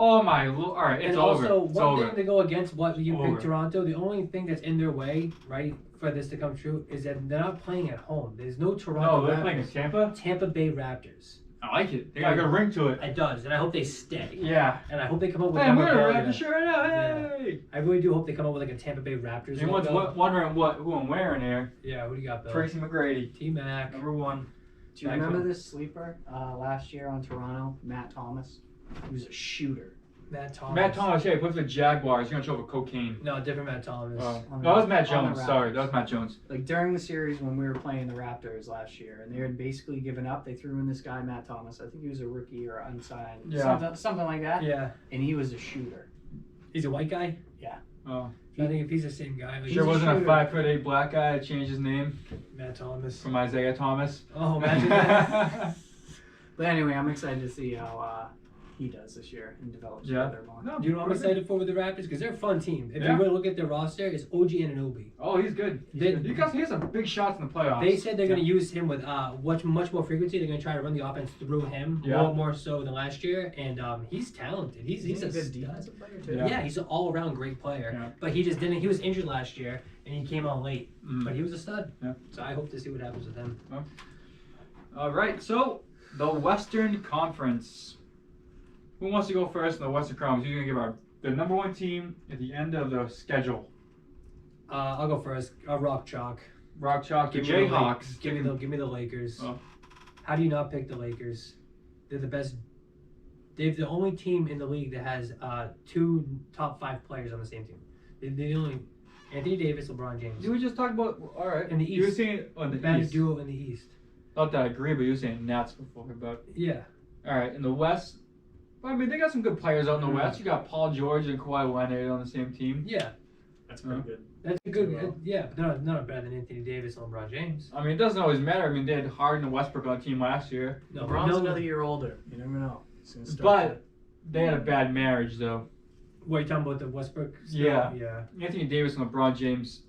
Oh my lord! All right, it's And over. also, It's one over. thing to go against what you Over. pick Toronto, the only thing that's in their way, right, for this to come true, is that they're not playing at home. There's no Toronto No, they're Raptors. playing in Tampa. Tampa Bay Raptors. I like it. They got a good ring to it. It does, and I hope they stay. Yeah. And I hope they come up with Hey, I'm wearing a memorabilia. Raptor shirt now. Hey. I really do hope they come up with like a Tampa Bay Raptors Anyone's logo. wondering who I'm wearing here? Yeah, who do you got, Bill? Tracy McGrady, T-Mac. number 1. Do you remember this sleeper last year on Toronto? Matt Thomas. He was a shooter. Matt Thomas. Matt Thomas, yeah, he plays for the Jaguars. He's gonna show up with cocaine. No, different Matt Thomas. Oh. On No, that was the- Matt on the Jones. Sorry, Raptors. that was Matt Jones. Like during the series when we were playing the Raptors last year, and they had basically given up. They threw in this guy Matt Thomas. I think he was a rookie or unsigned, Yeah. something like that. Yeah. And he was a shooter. He's a white guy? Oh, I think if he's the same guy, like sure a wasn't a shooter. 5'8" black guy that changed his name Matt Thomas. from Isaiah Thomas. Oh, imagine that. But anyway, I'm excited to see how he does this year and develops Yeah. further more. No, You know what I'm pretty good. excited for with the Raptors? Because they're a fun team. If Yeah. you really look at their roster, it's OG Anunoby. Oh, he's good. He has some big shots in the playoffs. They said they're going to use him with much more frequency. They're going to try to run the offense through him more so than last year. And he's talented. He's a good stud. defensive player too. Yeah. He's an all-around great player. Yeah. But he just didn't. He was injured last year, and he came on late. Mm. But he was a stud. Yeah. So I hope to see what happens with him. All right, so the Western Conference. Who wants to go first in the Western Conference? Who's gonna give the number 1 team at the end of the schedule? I'll go first. Rock Chalk. Rock Chalk, the Give me the Jayhawks. Give me the Lakers. Oh. How do you not pick the Lakers? They're the best. They're the only team in the league that has 2 top 5 players on the same team. They're the only Anthony Davis, LeBron James. You were just talking about In the You were East. saying on The the best East. duo in the East. Not that I agree, but you were saying Nats before. But Yeah. all right, in the West. Well, I mean, they got some good players out in the West. You got Paul George and Kawhi Leonard on the same team. Yeah. That's pretty good. That's a good. Duo. Yeah, but they're not better than Anthony Davis and LeBron James. I mean, it doesn't always matter. I mean, they had Harden and Westbrook on the team last year, No, LeBron's no, another year older. You never know. He's gonna start but they had a bad marriage though. What are you talking about, the Westbrook? Still? Yeah. Yeah. Anthony Davis and LeBron James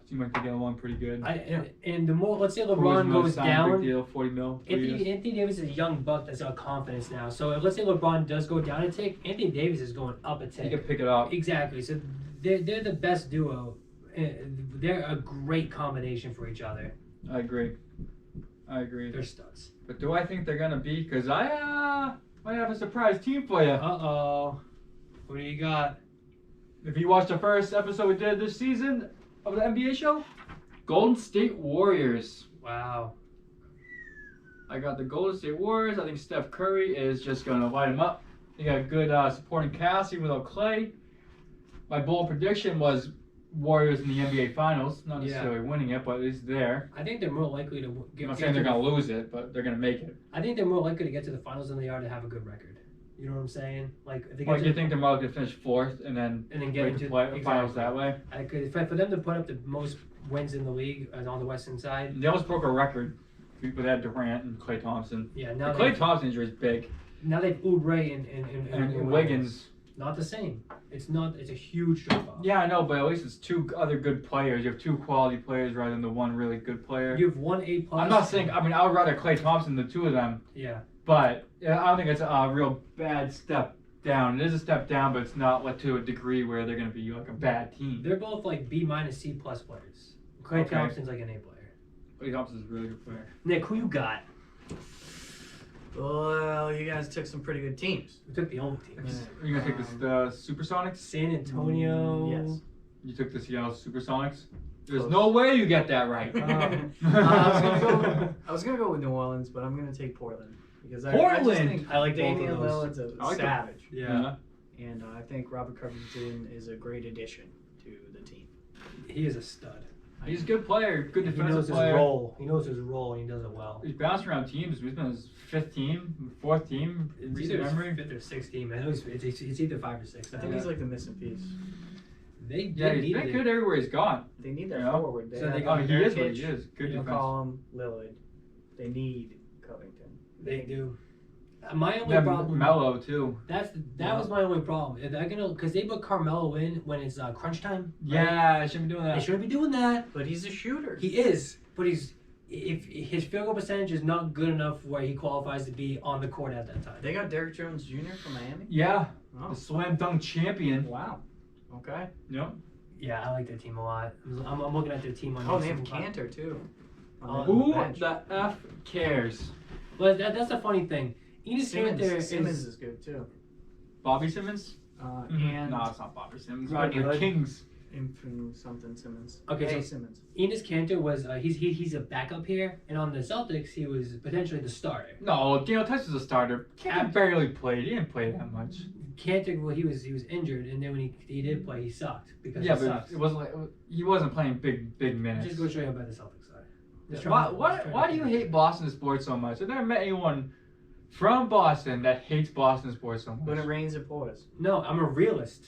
seem like they get along pretty good. And the more, let's say Kuzma LeBron goes signed a down. Big deal, 40 mil. 3 years. Anthony Davis is a young buck that's got confidence now. So if, let's say LeBron does go down a tick, Anthony Davis is going up a He tick. can pick it up. Exactly. So they're the best duo. They're a great combination for each other. I agree. They're studs. But do I think they're gonna be? Cause I might have a surprise team for you. Uh-oh. What do you got? If you watched the first episode we did this season of the NBA show, Golden State Warriors. Wow. I got the Golden State Warriors. I think Steph Curry is just gonna light them up. They got a good supporting cast even without Clay. My bold prediction was Warriors in the NBA Finals, not necessarily winning it, but it's there. I think they're more likely to I'm get not saying they're gonna lose it, but they're gonna make it. I think they're more likely to get to the finals than they are to have a good record. You know what I'm saying? Like if they get Like to you the, think they're more likely to finish 4th and then get make into the finals exactly. that way? I could for them to put up the most wins in the league on the western side. They almost broke a record with that Durant and Klay Thompson. Yeah, The now Klay Thompson injury is big. now they've Oubre And Wiggins. Not the same. It's not. It's a huge drop off. Yeah, I know, but at least it's 2 other good players. You have 2 quality players rather than the 1 really good player. You have 1 A+. I'm not saying. I mean, I would rather Klay Thompson than the 2 of them. Yeah. But I don't think it's a real bad step down. It is a step down, but it's not like to a degree where they're going to be like a bad team. They're both like B- C+ players. Klay Okay. Thompson's like an A player. Klay Thompson's a really good player. Nick, who you got? Well, you guys took some pretty good teams. We took the only teams. Are you going to take the Supersonics? San Antonio. Yes. You took the Seattle Supersonics? There's Close. no way you get that right. I was gonna go with New Orleans, but I'm gonna take Portland because I just Portland! think I like both of Damian those. Lillard's a I like savage, Yeah. and I think Robert Covington is a great addition to the team. He is a stud. He's a good player, good He knows defensive his player. role. He knows his role and he does it well. He's bounced around teams. He's been his 5th team, 4th team, in It's recent either memory. 5th or 6th team. I know it's either 5 or 6. I think he's like the missing piece. They Yeah, he's needed been it. good everywhere he's gone. They need their Yeah. forward. They So have they got- Oh, he is what Nurkic, he is. Good defense. McCollum, Lillard. They need Covington. They do. My only Yeah, problem. Melo too. That was my only problem. If they're gonna, because they put Carmelo in when it's crunch time. right? Yeah, I shouldn't be doing They that. shouldn't be doing that. But he's a shooter. He is, but he if his field goal percentage is not good enough where he qualifies to be on the court at that time. They got Derrick Jones Jr. from Miami? Yeah, Oh. the slam dunk champion. Wow. Okay. Yep. Yeah, I like their team a lot. I'm looking at their team on. Oh, they have Cantor too. Who bench. the F cares? Well, that's the funny thing. Enos Cantor Simmons is good too. Bobby Simmons? And No, it's not Bobby Simmons. Rodney The Hood. Kings. Infant something Simmons. Okay, Hey, so- Simmons. Enos Cantor was he's a backup here, and on the Celtics he was potentially the starter. No, Daniel Tice was a starter. Cantor barely played. He didn't play that much. Cantor, well, he was injured, and then when he did play, he sucked because Yeah, he but sucks. it wasn't like he wasn't playing big minutes. Just go show you about the Celtics side. Just Why, trying to- why, just trying why to do you figure hate it out. Boston sports so much? I've never met anyone from Boston that hates Boston sports so When it much. rains, it pours. No, I'm a realist.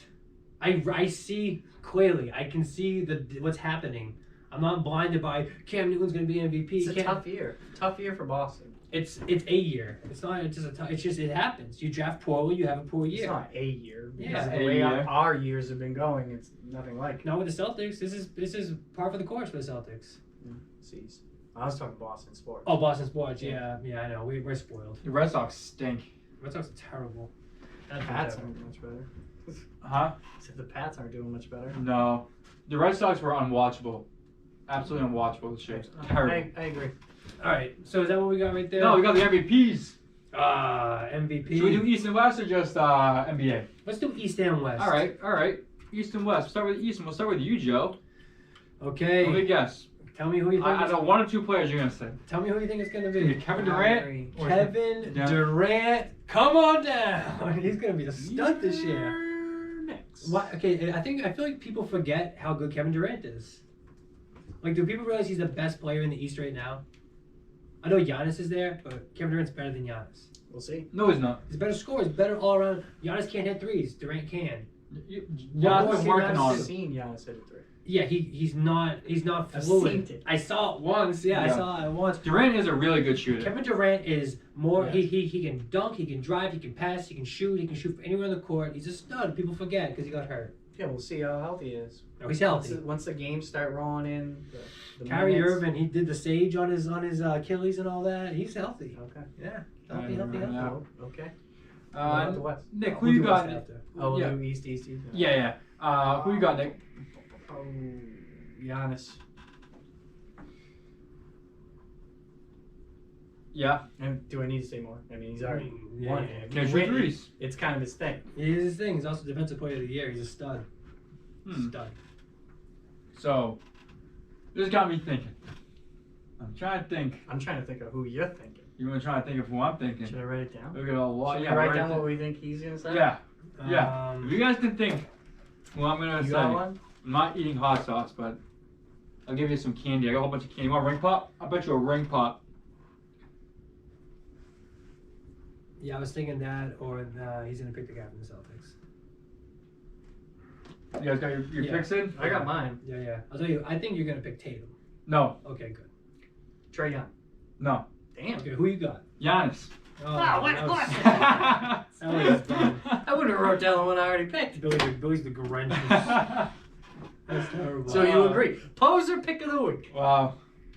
I see clearly. I can see what's happening. I'm not blinded by Cam Newton's going to be MVP. It's a tough year. Tough year for Boston. It's a year. It's not just it's just it happens. You draft poorly, you have a poor It's year. not a year. Yeah, Because of a the way year. our years have been going, it's nothing like. Not with the Celtics. This is par for the course for the Celtics. Seas. I was talking Boston sports. Oh, Boston sports. Yeah, I know. We're spoiled. The Red Sox stink. Red Sox are terrible. The Pats aren't much better. Huh? So the Pats aren't doing much better. No. The Red Sox were unwatchable. Absolutely unwatchable this year. Terrible. I agree. All right. So is that what we got right there? No, we got the MVPs. MVP. Should we do East and West or just NBA? Let's do East and West. All right. East and West. We'll start with East, and we'll start with you, Joe. Okay. Let me guess. Tell me who you think. I know one or two players you're gonna say. Tell me who you think it's gonna It's gonna be. be Kevin Durant. or- Kevin Yeah. Durant, come on down. He's gonna be the stud this year. Next. What? Okay, I feel like people forget how good Kevin Durant is. Like, do people realize he's the best player in the East right now? I know Giannis is there, but Kevin Durant's better than Giannis. We'll see. No, he's not. He's a better scorer. He's better all around. Giannis can't hit threes. Durant can. Giannis is working on I've it. seen Giannis hit a three. Yeah, he's not I've fluid. seen it. I saw it once. Yeah, I Yeah. saw it once. Durant is a really good shooter. Kevin Durant is more. Yeah. He can dunk. He can drive. He can pass. He can shoot. He can shoot from anywhere on the court. He's a stud. People forget because he got hurt. Yeah, we'll see how healthy he is. No, he's healthy. Once the games start rolling in, the Kyrie minutes- Irving, he did the sage on his Achilles and all that. He's healthy. Okay. Yeah, healthy. Yeah. Oh, okay. What about the Uh, West? Nick, who We'll you do got? West after. Oh, we'll yeah. do East. Yeah. Who you got, Nick? Oh, Giannis. Yeah. And do I need to say more? I mean, he's already Yeah, won yeah. it. Can't shoot threes. It's kind of his thing. He's his thing. He's also defensive player of the year. He's a stud. Hmm. Stud. So, this got me thinking. I'm trying to think. I'm trying to think of who you're thinking. You want to try to think of who I'm thinking? Should I write it down? Look at a lot. Should Yeah, we write right down there. what we think he's gonna say? Yeah. Yeah. If you guys can think who I'm gonna You say, got one? I'm not eating hot sauce, but I'll give you some candy. I got a whole bunch of candy. You want a ring pop? I'll bet you a ring pop. Yeah, I was thinking that, or he's gonna pick the guy from the Celtics. You guys got your Yeah. picks in? I got mine. Yeah. I'll tell you. I think you're gonna pick Tatum. No. Okay, good. Trey Young. No. Damn. Okay, who you got? Giannis. Oh, what- that was- what? That was dumb. I would have wrote down the one I already picked. Billy's the Grinch. That's terrible. So you agree? Poser pick of the week. Wow.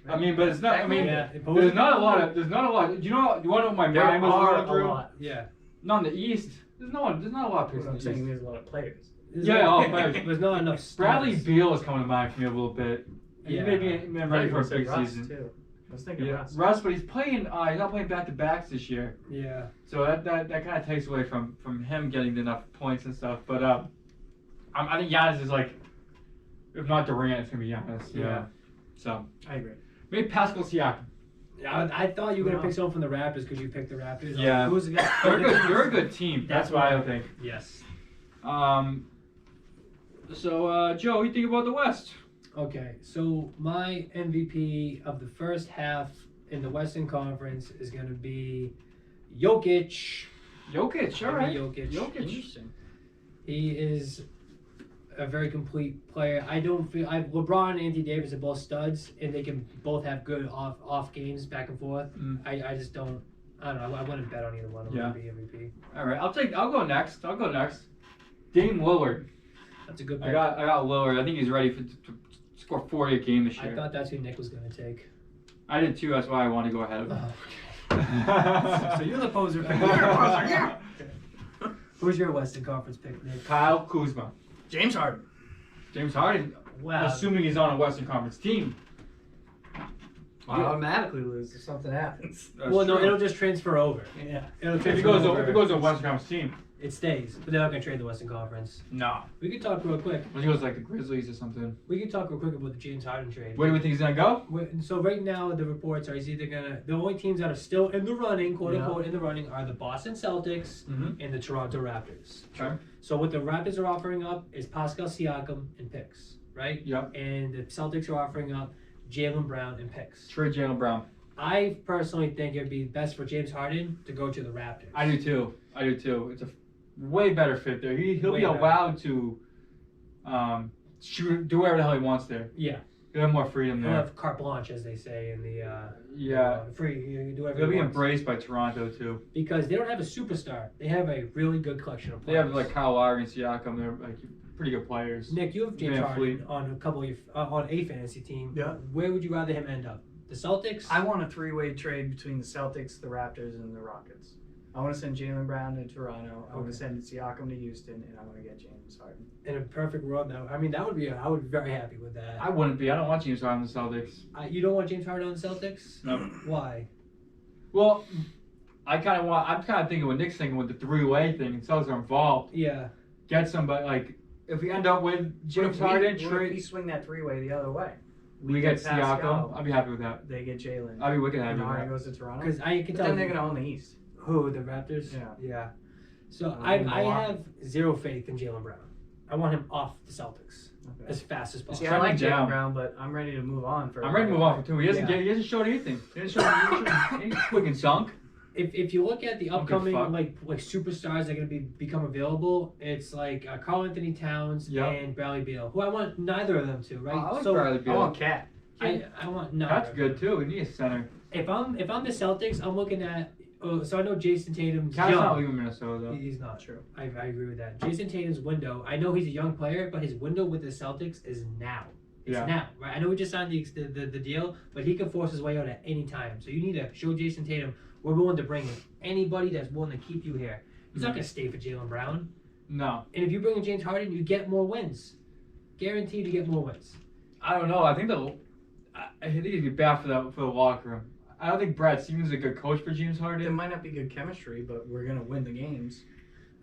I mean, but it's not. I mean, Yeah, there's not a lot of. There's not a lot. Do you know? Do you want to know what my There mind was are going a through? lot. Yeah. Not in the East. There's no one. There's not a lot of picks I'm in the saying East. there's a lot of players. Yeah, all players. There's not enough studs. Bradley Beal is coming to mind for me a little bit. And Yeah. He may be ready for a big Russ, season. too. I was thinking Yeah, Russ. Russ, but he's playing. He's not playing back to backs this year, Yeah. so that kind of takes away from him getting enough points and stuff. But I think Giannis is like, if not Durant, it's gonna be Giannis. Yeah. So I agree. maybe Pascal Siakam. Yeah, I thought you were gonna No. pick someone from the Raptors because you picked the Raptors. Yeah. Who's the guy? They're a good team. That's why I think. Yes. So Joe, what do you think about the West? Okay, so my MVP of the first half in the Western Conference is gonna be Jokic. Jokic, all right. Jokic. Interesting. He is a very complete player. I don't feel LeBron and Anthony Davis are both studs, and they can both have good off games back and forth. Mm. I just don't. I don't know. I wouldn't bet on either one of them to be MVP. All right, I'll go next. Dame Lillard. That's a good I pick. got Lillard. I think he's ready to score 40 a game this I year. thought that's who Nick was gonna take. I did too. That's why I wanted to go ahead of him. So you're the poser. You're a poser, yeah. Who's your Western Conference pick, Nick? Kyle Kuzma. James Harden. James Harden. Wow. Assuming he's on a Western Conference team. I automatically lose if something happens. That's Well, no, true. it'll just transfer over. Yeah. It'll If transfer he goes over. to, if he goes to a Western Conference team. It stays, but they're not gonna trade the Western Conference. No. We can talk real quick. If he goes like the Grizzlies or something. We can talk real quick about the James Harden trade. Where do we think he's gonna go? So right now the reports are he's either gonna the only teams that are still in the running, quote Yeah. unquote, in the running are the Boston Celtics Mm-hmm. and the Toronto Raptors. Okay. So what the Raptors are offering up is Pascal Siakam and picks, right? Yep. And the Celtics are offering up Jaylen Brown and picks. Trade Jaylen Brown. I personally think it'd be best for James Harden to go to the Raptors. I do too. It's a way better fit there. He'll Way be better. allowed to shoot, do whatever the hell he wants there. Yeah. He'll have more freedom He'll there. have carte blanche, as they say in the Yeah. free. You can do whatever He'll he be wants. embraced by Toronto too. Because they don't have a superstar. They have a really good collection of They players. have like Kyle Lowry and Siakam. They're like pretty good players. Nick, you have James Van Harden Fleet. on a couple of your, on a fantasy team. Yeah. Where would you rather him end up? The Celtics? I want a three-way trade between the Celtics, the Raptors, and the Rockets. I want to send Jaylen Brown to Toronto. I want Okay. to send Siakam to Houston, and I want to get James Harden. In a perfect world, though. I mean, that would be. I would be very happy with that. I wouldn't be. I don't want James Harden on the Celtics. You don't want James Harden on the Celtics? No. Why? Well, I'm kind of thinking what Nick's thinking with the three-way thing. And Celtics are involved. Yeah. Get somebody like if we end up with James Harden, What if we trade. swing that three-way the other way? We get Pascal, Siakam. I'll be happy with that. They get Jalen. I'll be wicked happy And with Harden that. goes to Toronto. Because I can But tell then they're you. going to own the East. Who, the Raptors? Yeah. Yeah. So Oh, I Milwaukee. have zero faith in Jaylen Brown. I want him off the Celtics Okay. as fast as See, possible. I like Trending down. Jaylen Brown, but I'm ready to move on. I'm ready to move on for 2. He hasn't Yeah. he hasn't showed anything. He hasn't showed any quick and dunk. If you look at the Don't give a upcoming fuck. like superstars that are going to become available, it's like Karl Anthony Towns Yep. and Bradley Beal, who I want neither of them to, right? I like so Bradley I Beal. want Cat. I want no. That's good too. We need a center. If I'm the Celtics, I'm looking at. Oh, so I know Jason Tatum's Cat's not young. leaving Minnesota though. He's not. True. I agree with that. Jason Tatum's window. I know he's a young player, but his window with the Celtics is now. It's Yeah. now, right? I know we just signed the deal, but he can force his way out at any time. So you need to show Jason Tatum we're willing to bring in anybody that's willing to keep you here. He's not going to stay for Jaylen Brown. No. And if you bring in James Harden, you get more wins. Guaranteed to get more wins. I don't know. I think it'd be bad for the locker room. I don't think Brad Stevens is a good coach for James There Harden. might not be good chemistry, but we're going to win the games.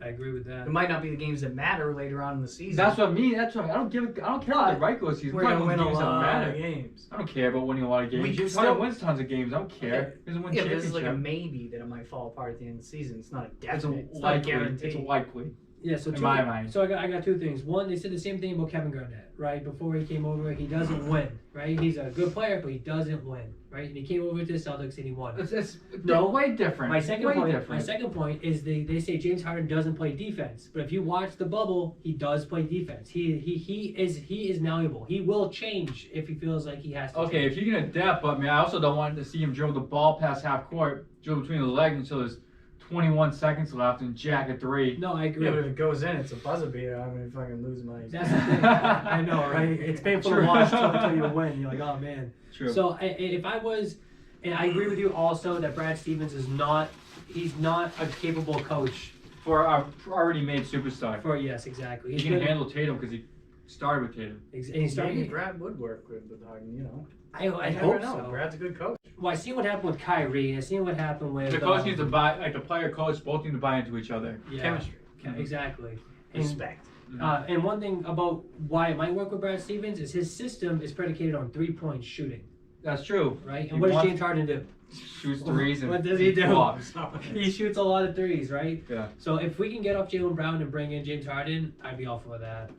I agree with that. It might not be the games that matter later on in the season. That's what I mean. I don't care about the regular season. We're I'm going to talking win a about the games that lot matter. of games. I don't care about winning a lot of games. We can James still- Harden wins tons of games. I don't care. He doesn't win Yeah, but this is championship. like a maybe that it might fall apart at the end of the season. It's not a It's definite. a It's not a likely. guarantee. It's a likely. Yeah, so In two, my mind. So I got 2 things. One, they said the same thing about Kevin Garnett, right? Before he came over, he doesn't win, right? He's a good player, but he doesn't win, right? And he came over to the Celtics and he won. It's No. way different. My second way point. different. My second point is they say James Harden doesn't play defense, but if you watch the bubble, he does play defense. He is malleable. He will change if he feels like he has to. Okay, change. if you can adapt, but I mean, I also don't want to see him dribble the ball past half court, dribble between the legs until there's 21 seconds left and jack a 3. No, I agree. Yeah, but if it goes in, it's a buzzer beater. I'm going to fucking lose my. That's the thing. I know, right? It's painful to True. watch until you win. You're like, oh man. True. So if I was, and I agree with you also that Brad Stevens is not, he's not a capable coach. For our already made superstar. For yes, exactly. He He's can good. handle Tatum because he started with Tatum. And he's Maybe starting. Brad would work with Harden, you know. I You hope never know. so. Brad's a good coach. Well, I seen what happened with Kyrie. And I seen what happened with. The coach needs to buy, like the player coach, both need to buy into each other. Yeah, Chemistry. exactly. And, Respect. and one thing about why it might work with Brad Stevens is his system is predicated on 3-point shooting, That's true. right? He And what does wants- James Harden do? Shoots threes and What does he do? flops. He shoots a lot of threes, right? Yeah. So if we can get off Jaylen Brown and bring in James Harden, I'd be all for that.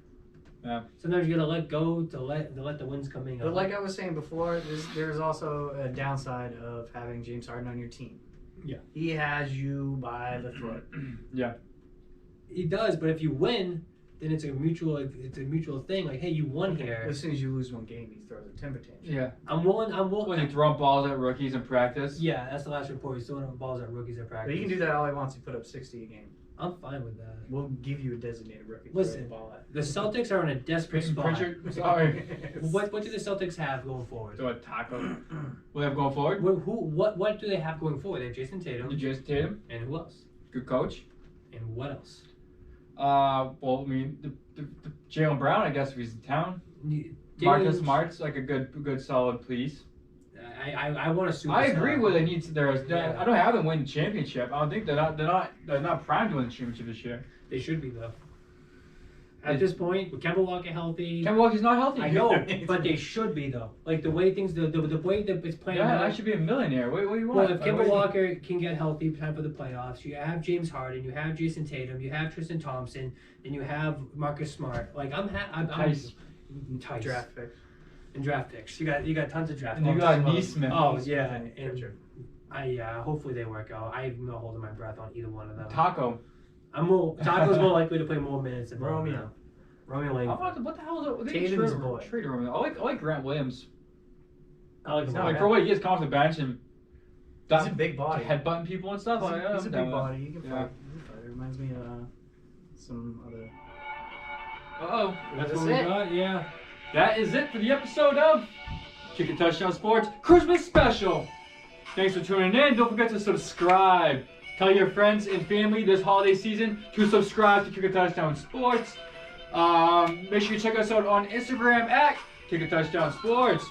Yeah. Sometimes you gotta let go to let the wins come in. But like I was saying before, there's also a downside of having James Harden on your team. Yeah. He has you by the throat. Yeah. He does, but if you win, then it's a mutual thing. Like, hey, you won here. As soon as you lose one game, he throws a temper tantrum. Yeah. I'm willing. When he throw balls at rookies in practice. Yeah, that's the last report. He's throwing balls at rookies at practice. But he can do that all he wants. He put up 60 a game. I'm fine with that. We'll give you a designated rookie. to Listen, throw the ball at. The Celtics are in a desperate Peyton spot. Pritchard. Sorry. What do the Celtics have going forward? So a taco. What have going forward? What do they have going forward? They have Jason Tatum. Jason Tatum. And who else? Good coach. And what else? Well, I mean, the Jaylen Brown, I guess, if he's in town. Marcus Marcus Smart's like a good solid piece. I want a superstar. I agree with it. Needs Yeah. I don't have them win the championship. I don't think they're not primed to win the championship this year. They should be though. At this point, with Kemba Walker healthy. Kemba Walker's not healthy. I know, but they should be though. Like the way things, the way that it's playing. Yeah, out, I should be a millionaire. What do you well, want? if Kemba Walker can get healthy, time for the playoffs. You have James Harden, you have Jason Tatum, you have Tristan Thompson, and you have Marcus Smart. Like I'm Tice. Tice. Draft picks. And draft picks. You got tons of draft And you picks. got Neesmith. Oh yeah, and and hopefully they work out. I'm not holding my breath on either one of them. Taco. Taco's more likely to play more minutes than Romeo. Romeo Langford. What the hell is it? Tatum's boy. Trade Romeo. I like Grant Williams. I like him. Not Like bad. for what he is, come off the bench and He's a big body. headbutting people and stuff. He's a I'm down big with body. He can Yeah. fight. He can fight. It reminds me of some other. that. Uh-oh. That's That's what we it. got. Yeah. That is it for the episode of Kick a Touchdown Sports Christmas Special. Thanks for tuning in. Don't forget to subscribe. Tell your friends and family this holiday season to subscribe to Kick a Touchdown Sports. Make sure you check us out on Instagram at Kick a Touchdown Sports.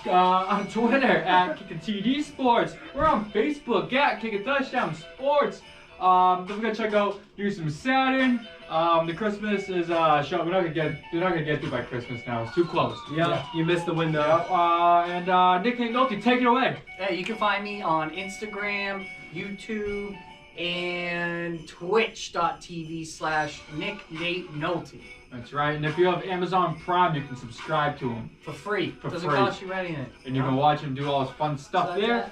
On Twitter at Kick a TD Sports. We're on Facebook at Kick a Touchdown Sports. Don't forget to check out Do Some Saturn. The Christmas is show. They're not gonna get through by Christmas now. It's too close. Yeah. You missed the window. And Nick Nolte, take it away. Hey, you can find me on Instagram, YouTube, and twitch.tv/NickNateNolte. That's right. And if you have Amazon Prime, you can subscribe to him, For free. For Doesn't free. cost you anything. and you can watch him do all his fun stuff there.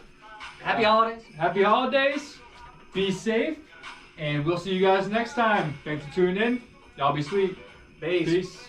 Happy holidays. Happy holidays. Be safe, and we'll see you guys next time. Thanks for tuning in. Y'all be sweet. Peace. Peace.